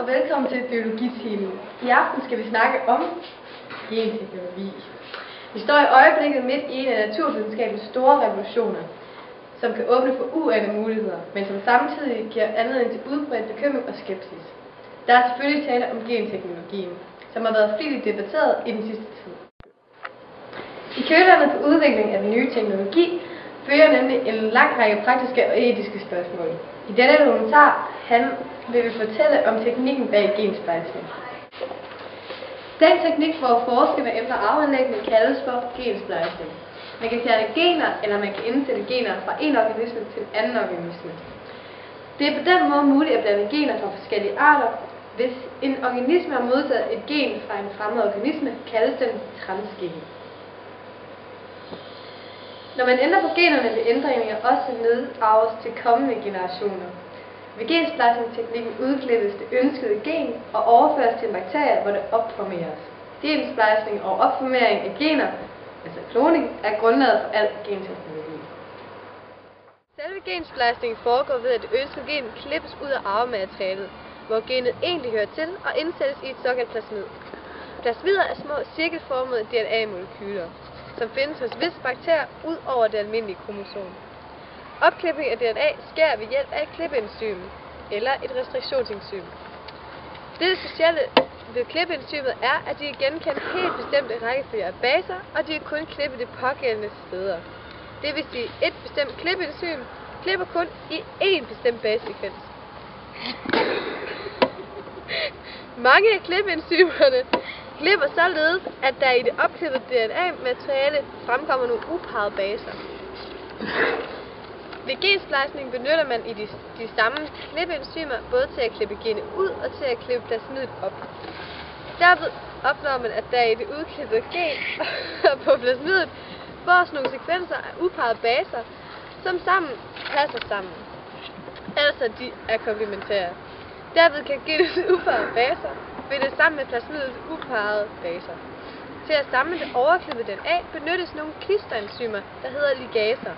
og velkommen til biologitimen. I aften skal vi snakke om genteknologi. Vi står i øjeblikket midt i en af naturvidenskabens store revolutioner, som kan åbne for uanede muligheder, men som samtidig giver anledning til udbredt bekymring og skepsis. Der er selvfølgelig tale om genteknologien, som har været flittigt debatteret i den sidste tid. I kølvandet på udviklingen af den nye teknologi følger nemlig en lang række praktiske og etiske spørgsmål. I denne dokumentar vil vi fortælle om teknikken bag gensplejsning. Den teknik, hvor forskerne ændrer arveanlæggene, kaldes for gensplejsning. Man kan fjerne gener, eller man kan indsætte gener fra en organisme til en anden organisme. Det er på den måde muligt at blande gener fra forskellige arter. Hvis en organisme har modtaget et gen fra en fremmed organisme, kaldes den transgen. Når man ændrer på generne, vil ændringer også nedarves til kommende generationer. Ved gensplejsningsteknikken udklippes det ønskede gen og overføres til en bakterie, hvor det opformeres. Gensplejsning og opformering af gener, altså kloning, er grundlaget for al genteknologi. Selve gensplejsningen foregår ved, at det ønskede gen klippes ud af arvematerialet, hvor genet egentlig hører til og indsættes i et såkaldt plasmid. Plasmider er små cirkelformede DNA-molekyler, som findes hos visse bakterier ud over det almindelige kromosom. Opklipping af DNA sker ved hjælp af et klippeenzym eller et restriktionsenzym. Det specielle ved klippeenzymet er, at de kan genkende helt bestemte rækkefølger af baser, og de kan kun klippe de pågældende steder. Det vil sige, at et bestemt klippeenzym klipper kun i én bestemt basesekvens. Mange af klippeenzymerne klipper således, at der i det opklippede DNA-materiale fremkommer nogle uparrede baser. Ved gensplejsning benytter man de samme klippeenzymer både til at klippe genet ud og til at klippe plasmidet op. Derved opnår man, at der i det udklippede gen og på plasmidet fås nogle sekvenser af uparrede baser, som sammen passer sammen. Altså de er komplementære. Derved kan genets uparrede baser bindes sammen med plasmidets uparrede baser. Til at samle det overklippede DNA benyttes nogle klisterenzymer, der hedder ligaser.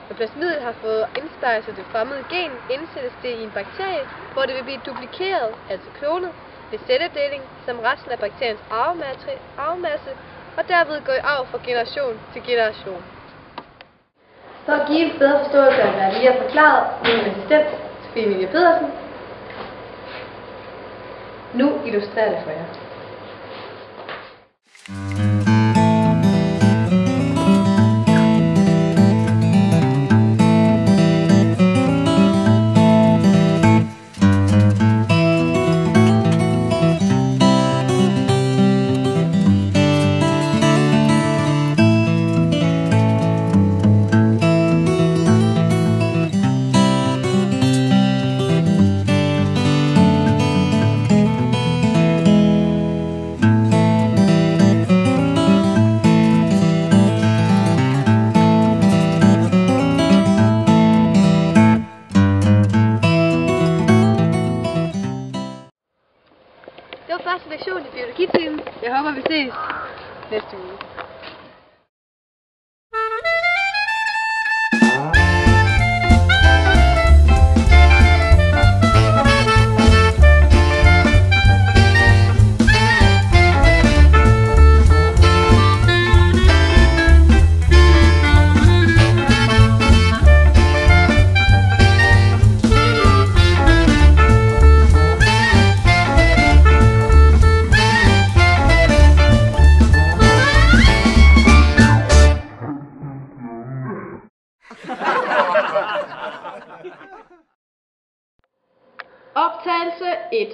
Når plasmidet har fået indsplejset det fremmede gen, indsættes det i en bakterie, hvor det vil blive duplikeret, altså klonet, ved celledeling som resten af bakteriens arvemasse, og derved gå i arv fra generation til generation. For at give en bedre forståelse af, hvad jeg lige har forklaret, min assistent, Sofie Emilie Pedersen, nu illustrerer det for jer. Det var første lektion i biologitimen. Jeg håber, vi ses næste uge. Optagelse 1.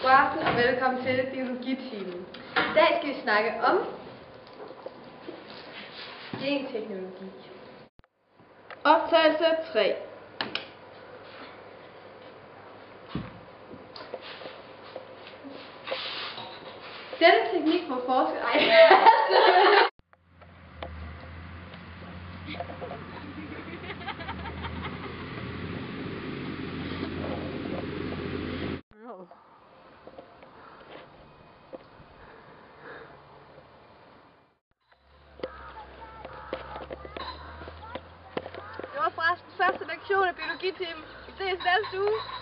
God aften og velkommen til biologitimen. I dag skal vi snakke om genteknologi. Optagelse 3. Denne teknik må forskere... Det var forresten første lektion af biologitimen. Vi ses næste uge.